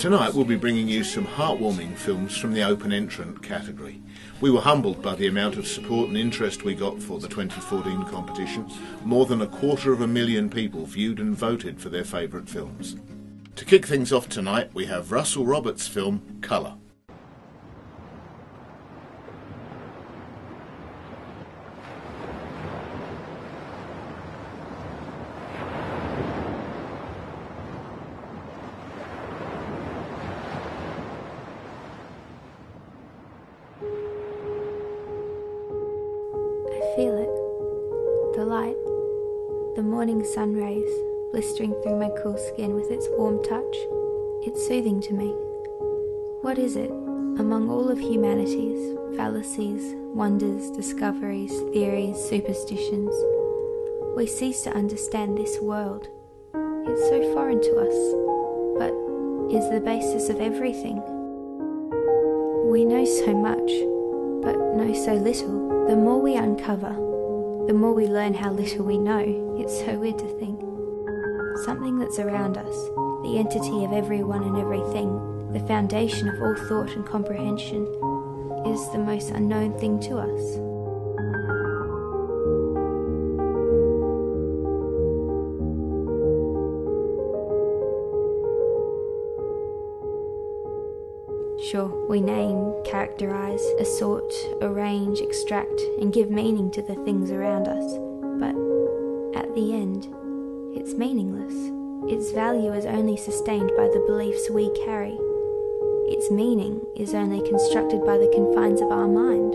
Tonight we'll be bringing you some heartwarming films from the open entrant category. We were humbled by the amount of support and interest we got for the 2014 competition. More than 250,000 people viewed and voted for their favourite films. To kick things off tonight, we have Russell Roberts' film Colour. I feel it. The light. The morning sun rays blistering through my cool skin with its warm touch. It's soothing to me. What is it, among all of humanity's fallacies, wonders, discoveries, theories, superstitions? We cease to understand this world. It's so foreign to us, but is the basis of everything. We know so much, but know so little. The more we uncover, the more we learn how little we know. It's so weird to think. Something that's around us, the entity of everyone and everything, the foundation of all thought and comprehension, is the most unknown thing to us. Sure, we name, characterize, assort, arrange, extract, and give meaning to the things around us, but at the end, it's meaningless. Its value is only sustained by the beliefs we carry. Its meaning is only constructed by the confines of our mind.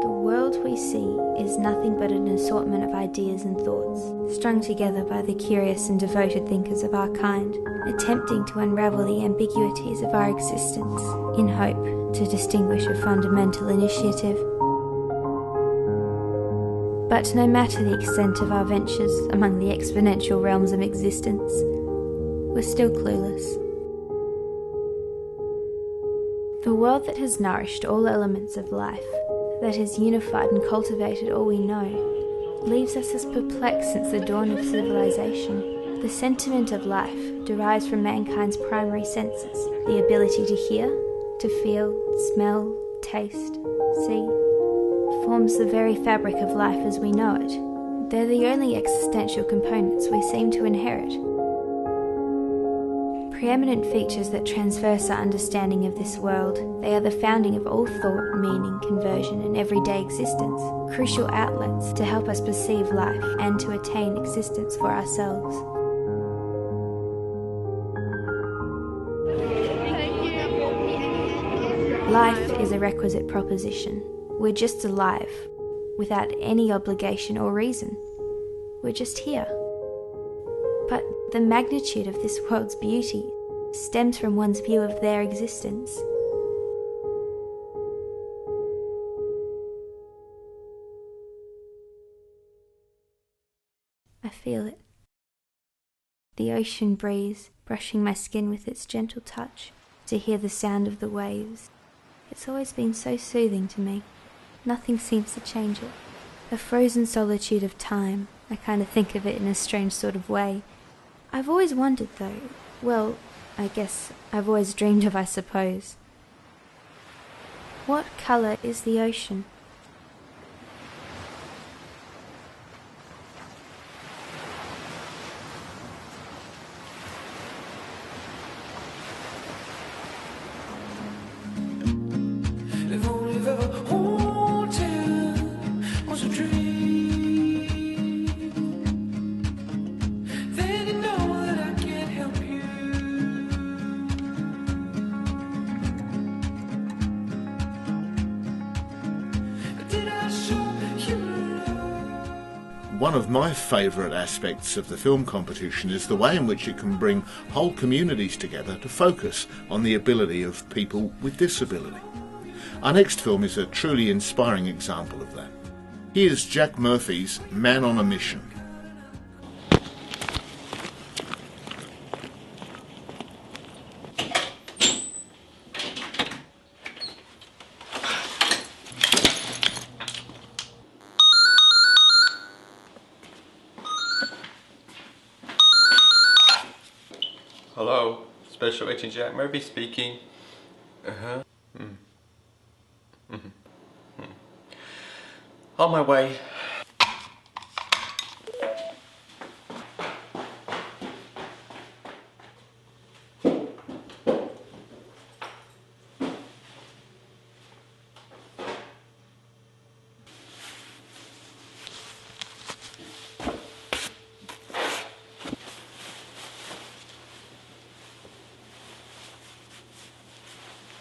The world we see is nothing but an assortment of ideas and thoughts, strung together by the curious and devoted thinkers of our kind, attempting to unravel the ambiguities of our existence, in hope to distinguish a fundamental initiative. But no matter the extent of our ventures among the exponential realms of existence, we're still clueless. The world that has nourished all elements of life, that has unified and cultivated all we know, leaves us as perplexed since the dawn of civilization. The sentiment of life derives from mankind's primary senses, the ability to hear, to feel, smell, taste, see, forms the very fabric of life as we know it. They're the only existential components we seem to inherit. Preeminent features that transverse our understanding of this world, they are the founding of all thought, meaning, conversion, and everyday existence, crucial outlets to help us perceive life and to attain existence for ourselves. Life is a requisite proposition. We're just alive, without any obligation or reason. We're just here. But the magnitude of this world's beauty stems from one's view of their existence. I feel it. The ocean breeze brushing my skin with its gentle touch, to hear the sound of the waves. It's always been so soothing to me. Nothing seems to change it. The frozen solitude of time, I kind of think of it in a strange sort of way. I've always wondered though, well, I guess I've always dreamed of, I suppose. What colour is the ocean? One of my favourite aspects of the film competition is the way in which it can bring whole communities together to focus on the ability of people with disability. Our next film is a truly inspiring example of that. Here's Jack Murphy's Man on a Mission. Hello, Special Agent Jack Murphy speaking. On my way.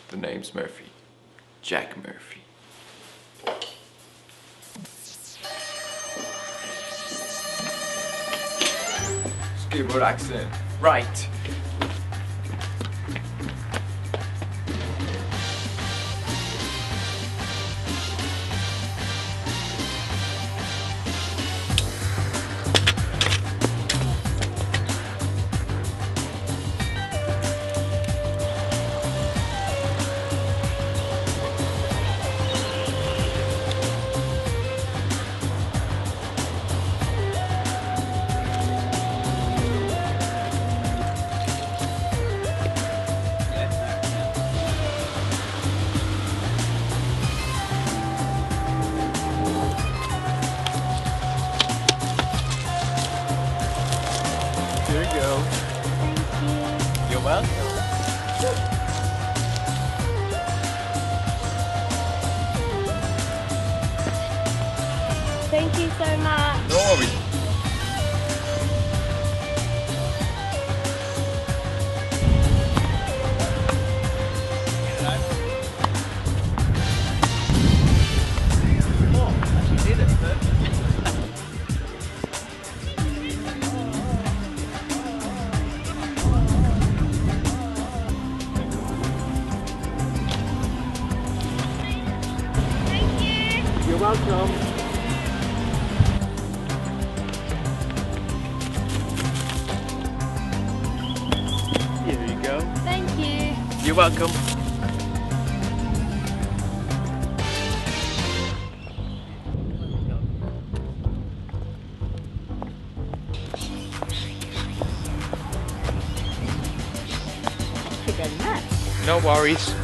The name's Murphy. Jack Murphy. Skateboard accident. Right. Here you go. Thank you. You're welcome. Thank you so much. No worries. Thank you. You're welcome. Here you go. Thank you. You're welcome. You're very much. No worries.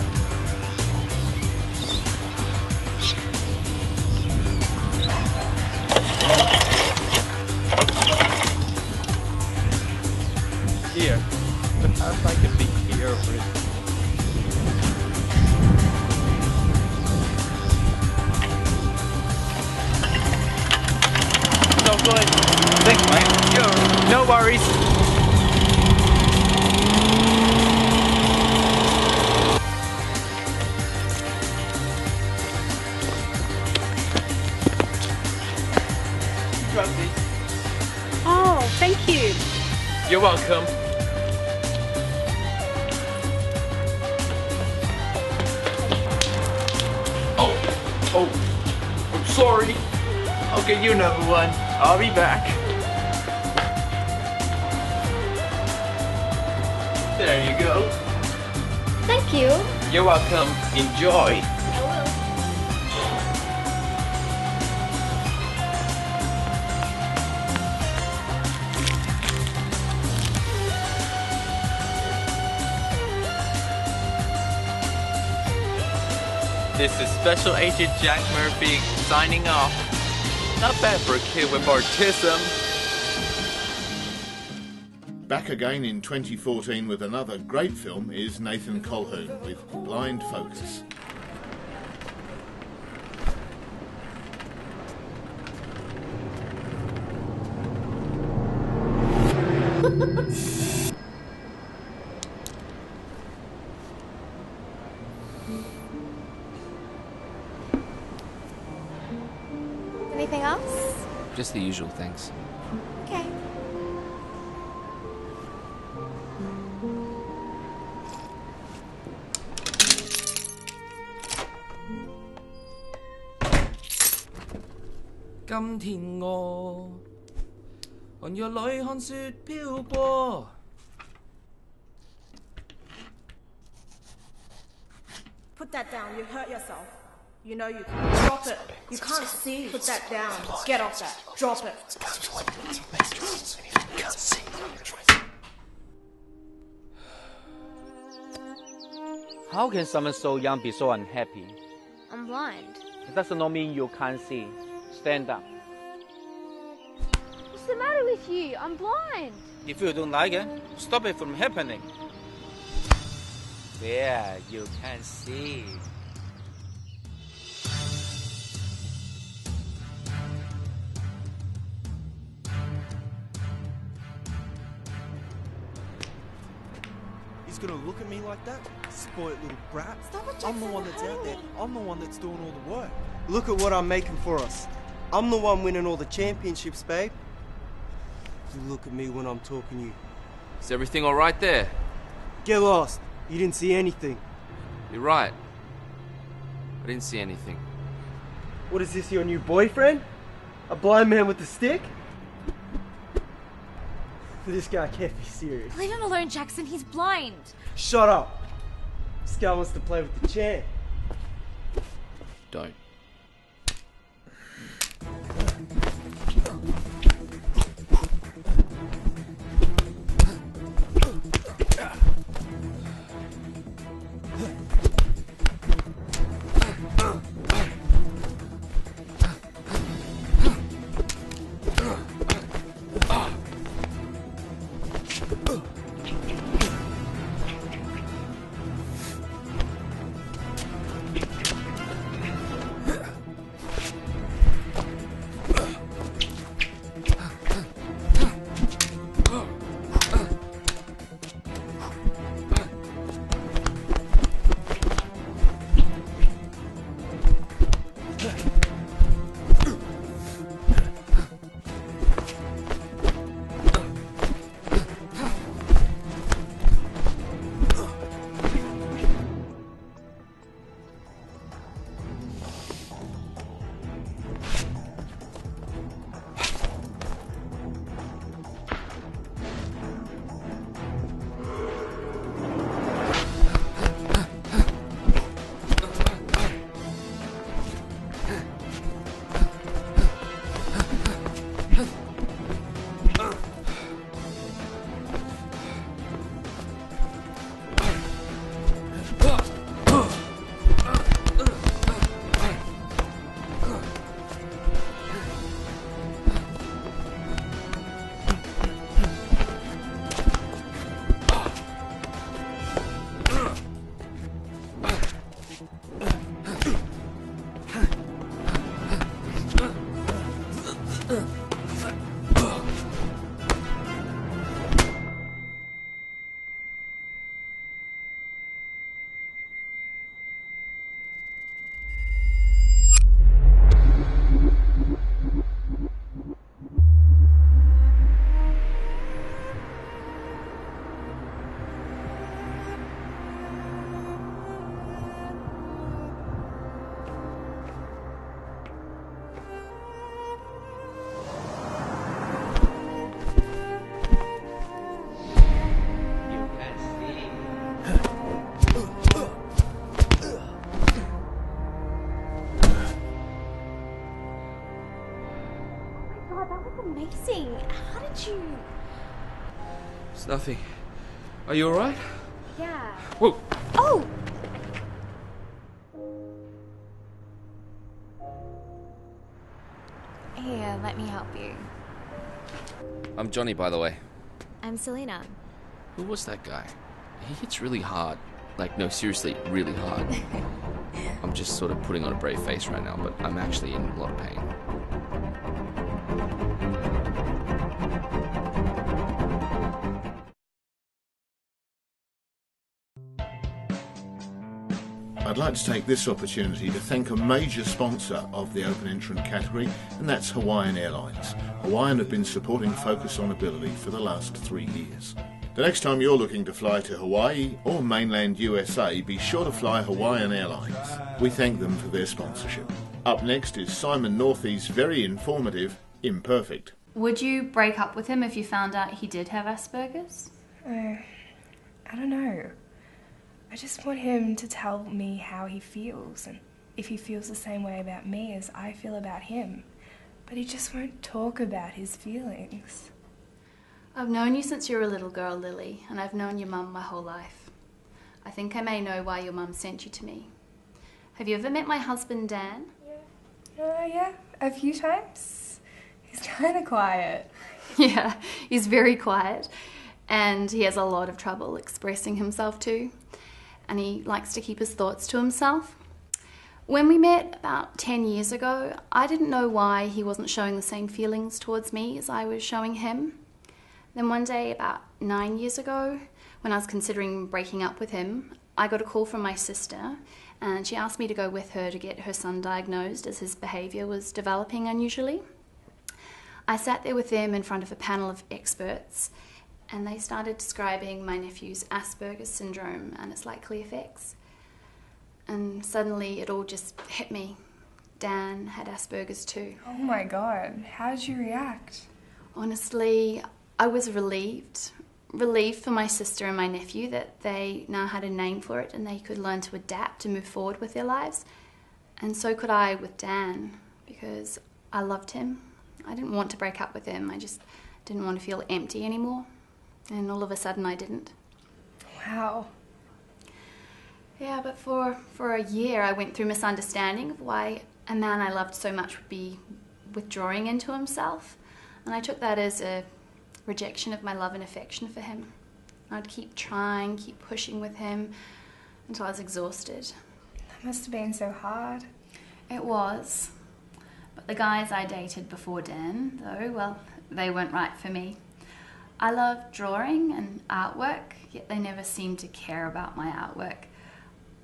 Here, but I'd like a big here over it. So good. Thanks, mate. Yo, no worries. Grab these. Oh, thank you. You're welcome. Oh, I'm sorry. I'll get you another one. I'll be back. There you go. Thank you. You're welcome. Enjoy. I will. This is Special Agent Jack Murphy signing off. Not bad for a kid with autism. Back again in 2014 with another great film is Nathan Colhoun with Blind Focus. Anything else? Just the usual, thanks. Okay. Put that down, you hurt yourself. You know you can. Drop it. You can't see. Put that down. Get off that. Drop it. How can someone so young be so unhappy? I'm blind. It does not mean you can't see. Stand up. What's the matter with you? I'm blind. If you don't like it, stop it from happening. There, you can see. He's gonna look at me like that? Spoiled little brat. Stop it, I'm the Jackson, one that's out there. hurry. I'm the one that's doing all the work. Look at what I'm making for us. I'm the one winning all the championships, babe. You look at me when I'm talking to you. Is everything all right there? Get lost. You didn't see anything. You're right. I didn't see anything. What is this, your new boyfriend? A blind man with a stick? This guy can't be serious. Leave him alone, Jackson. He's blind. Shut up. This guy wants to play with the champ. Don't. God, that was amazing. How did you... It's nothing. Are you alright? Yeah. Whoa! Oh! Here, let me help you. I'm Johnny, by the way. I'm Selena. Who was that guy? He hits really hard. Like, no, seriously, really hard. I'm just sort of putting on a brave face right now, but I'm actually in a lot of pain. I'd like to take this opportunity to thank a major sponsor of the Open Entrant category, and that's Hawaiian Airlines. Hawaiian have been supporting Focus on Ability for the last 3 years. The next time you're looking to fly to Hawaii or mainland USA, be sure to fly Hawaiian Airlines. We thank them for their sponsorship. Up next is Simon Northey's very informative Imperfect. Would you break up with him if you found out he did have Asperger's? I don't know. I just want him to tell me how he feels and if he feels the same way about me as I feel about him. But he just won't talk about his feelings. I've known you since you were a little girl, Lily, and I've known your mum my whole life. I think I may know why your mum sent you to me. Have you ever met my husband, Dan? Yeah, a few times. He's kind of quiet. Yeah, he's very quiet, and he has a lot of trouble expressing himself too, and he likes to keep his thoughts to himself. When we met about 10 years ago, I didn't know why he wasn't showing the same feelings towards me as I was showing him. Then one day, about 9 years ago, when I was considering breaking up with him, I got a call from my sister, and she asked me to go with her to get her son diagnosed as his behaviour was developing unusually. I sat there with them in front of a panel of experts, and they started describing my nephew's Asperger's syndrome and its likely effects. And suddenly it all just hit me. Dan had Asperger's too. Oh my God, how did you react? Honestly, I was relieved. Relieved for my sister and my nephew that they now had a name for it and they could learn to adapt and move forward with their lives. And so could I with Dan, because I loved him. I didn't want to break up with him. I just didn't want to feel empty anymore. And all of a sudden I didn't. Wow. Yeah, but for a year I went through misunderstanding of why a man I loved so much would be withdrawing into himself. And I took that as a rejection of my love and affection for him. I'd keep trying, keep pushing with him until I was exhausted. That must have been so hard. It was. But the guys I dated before Dan, though, well, they weren't right for me. I loved drawing and artwork, yet they never seemed to care about my artwork.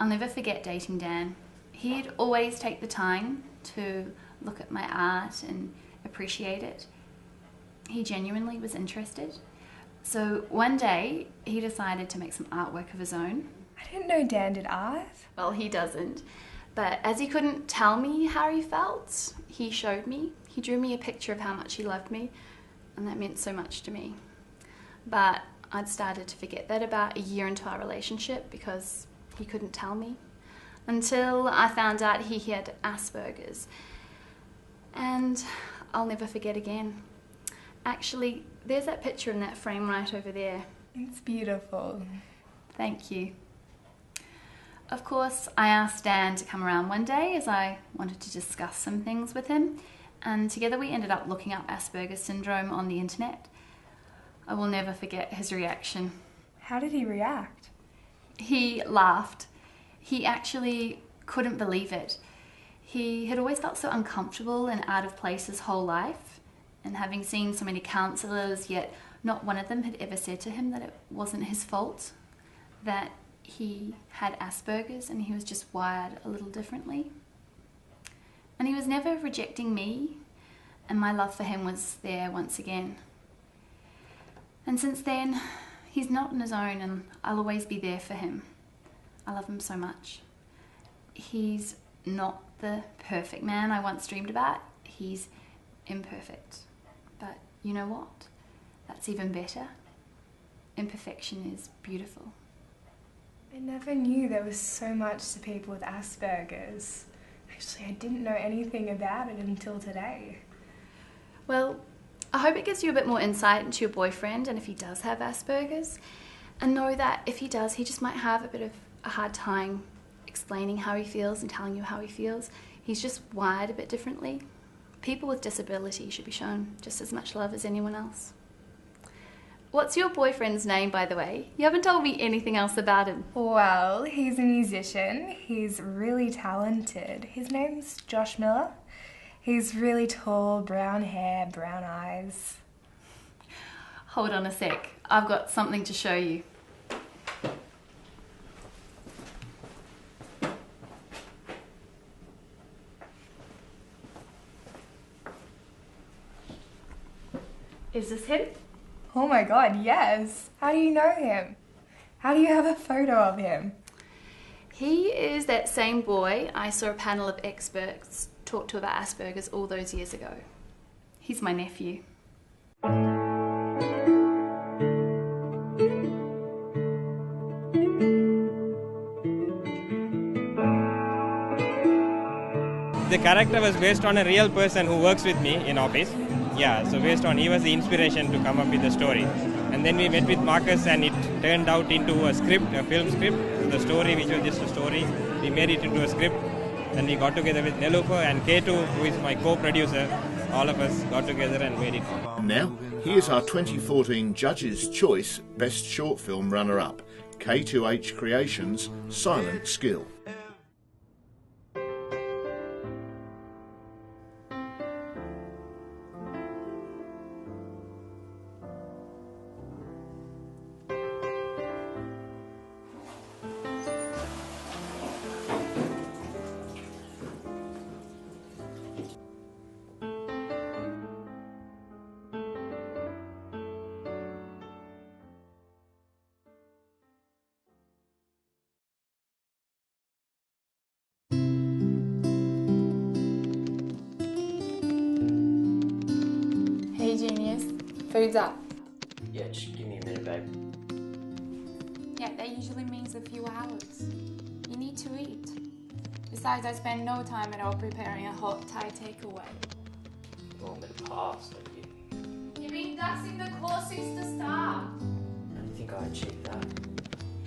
I'll never forget dating Dan. He'd always take the time to look at my art and appreciate it. He genuinely was interested. So one day, he decided to make some artwork of his own. I didn't know Dan did art. Well, he doesn't. But as he couldn't tell me how he felt, he showed me. He drew me a picture of how much he loved me, and that meant so much to me. But I'd started to forget that about a year into our relationship because he couldn't tell me. Until I found out he had Asperger's. And I'll never forget again. Actually, there's that picture in that frame right over there. It's beautiful. Thank you. Of course, I asked Dan to come around one day as I wanted to discuss some things with him, and together we ended up looking up Asperger's syndrome on the internet. I will never forget his reaction. How did he react? He laughed. He actually couldn't believe it. He had always felt so uncomfortable and out of place his whole life, and having seen so many counsellors, yet not one of them had ever said to him that it wasn't his fault, that he had Asperger's and he was just wired a little differently. And he was never rejecting me, and my love for him was there once again. And since then, he's not on his own, and I'll always be there for him. I love him so much. He's not the perfect man I once dreamed about. He's imperfect. But you know what? That's even better. Imperfection is beautiful. I never knew there was so much to people with Asperger's. Actually, I didn't know anything about it until today. Well, I hope it gives you a bit more insight into your boyfriend and if he does have Asperger's. And know that if he does, he just might have a bit of a hard time explaining how he feels and telling you how he feels. He's just wired a bit differently. People with disability should be shown just as much love as anyone else. What's your boyfriend's name, by the way? You haven't told me anything else about him. Well, he's a musician. He's really talented. His name's Josh Miller. He's really tall, brown hair, brown eyes. Hold on a sec. I've got something to show you. Is this him? Oh my God, yes. How do you know him? How do you have a photo of him? He is that same boy I saw a panel of experts talk to about Asperger's all those years ago. He's my nephew. The character was based on a real person who works with me in office. Yeah, so based on, he was the inspiration to come up with the story. And then we met with Marcus and it turned out into a script, a film script. the story, which was just a story. We made it into a script. Then we got together with Nelufa and K2, who is my co-producer. All of us got together and made it. And now, here's our 2014 Judges' Choice Best Short Film runner-up, K2H Creations' Silent Skill. Hey genius, food's up. Yeah, just give me a minute, babe. Yeah, that usually means a few hours. You need to eat. Besides, I spend no time at all preparing a hot Thai takeaway. Well, I'm gonna pass, thank you. You've been ducking the course since the start. I don't think I achieved that.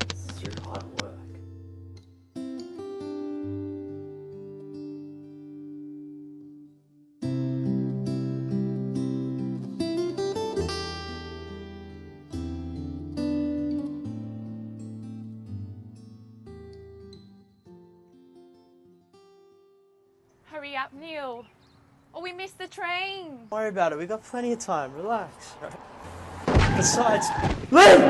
It's through hard work. Hurry up, Neil. Or we missed the train. Don't worry about it, we've got plenty of time, relax. Besides, Lynn!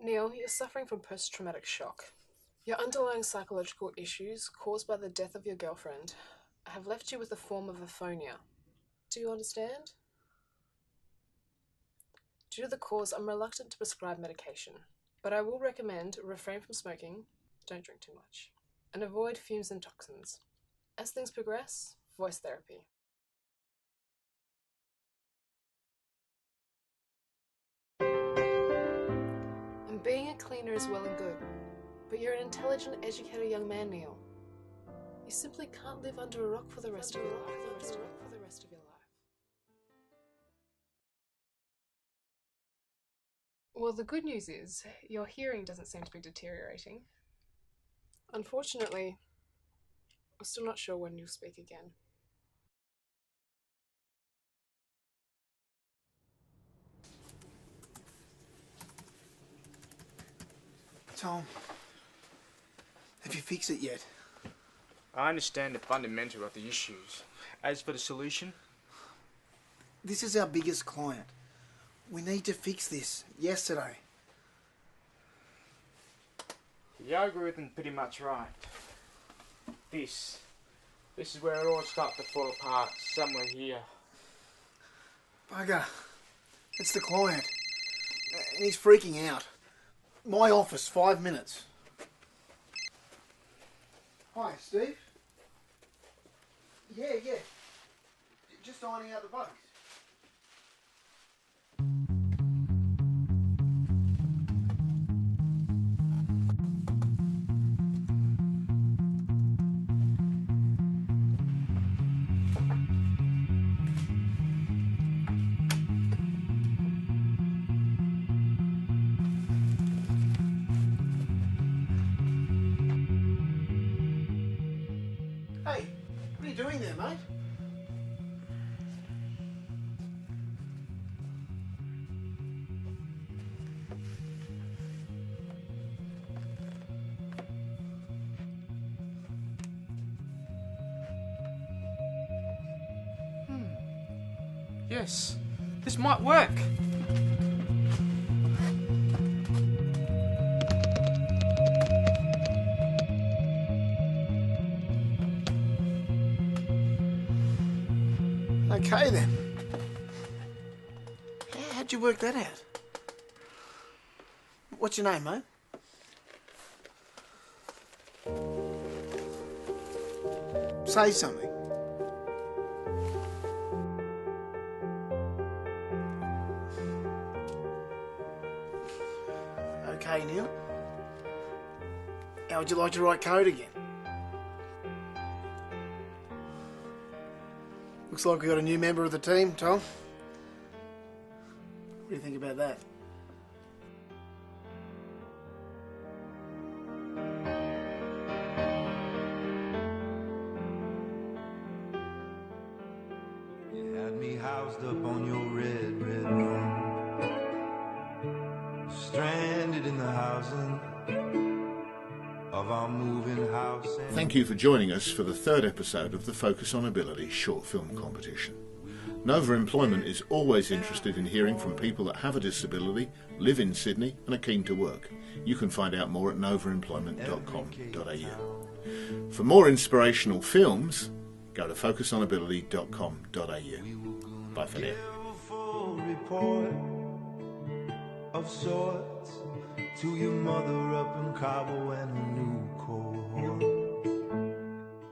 Neil, you're suffering from post-traumatic shock. Your underlying psychological issues caused by the death of your girlfriend have left you with a form of aphonia. Do you understand? Due to the cause, I'm reluctant to prescribe medication, but I will recommend refrain from smoking, don't drink too much, and avoid fumes and toxins. As things progress, voice therapy. And being a cleaner is well and good, but you're an intelligent, educated young man, Neil. You simply can't live under a rock for the rest of your life. Well, the good news is your hearing doesn't seem to be deteriorating. Unfortunately, I'm still not sure when you'll speak again. Tom, have you fixed it yet? I understand the fundamental of the issues. As for the solution? This is our biggest client. We need to fix this yesterday. The algorithm's pretty much right. This is where it all starts to fall apart, somewhere here. Bugger. It's the client. And he's freaking out. My office, 5 minutes. Hi, Steve. Yeah. Just ironing out the bugs. Hey, what are you doing there, mate? Yes, this might work. Okay then. How'd you work that out? What's your name, mate? Say something. Okay, Neil. How would you like to write code again? Looks like we got a new member of the team, Tom. What do you think about that? You had me housed up on your red room, stranded in the housing of our moving house. Thank you for joining us for the third episode of the Focus on Ability short film competition. Nova Employment is always interested in hearing from people that have a disability, live in Sydney and are keen to work. You can find out more at novaemployment.com.au. For more inspirational films, go to focusonability.com.au. Bye for now. Report of sorts to your mother up in Cabo and her new cohort.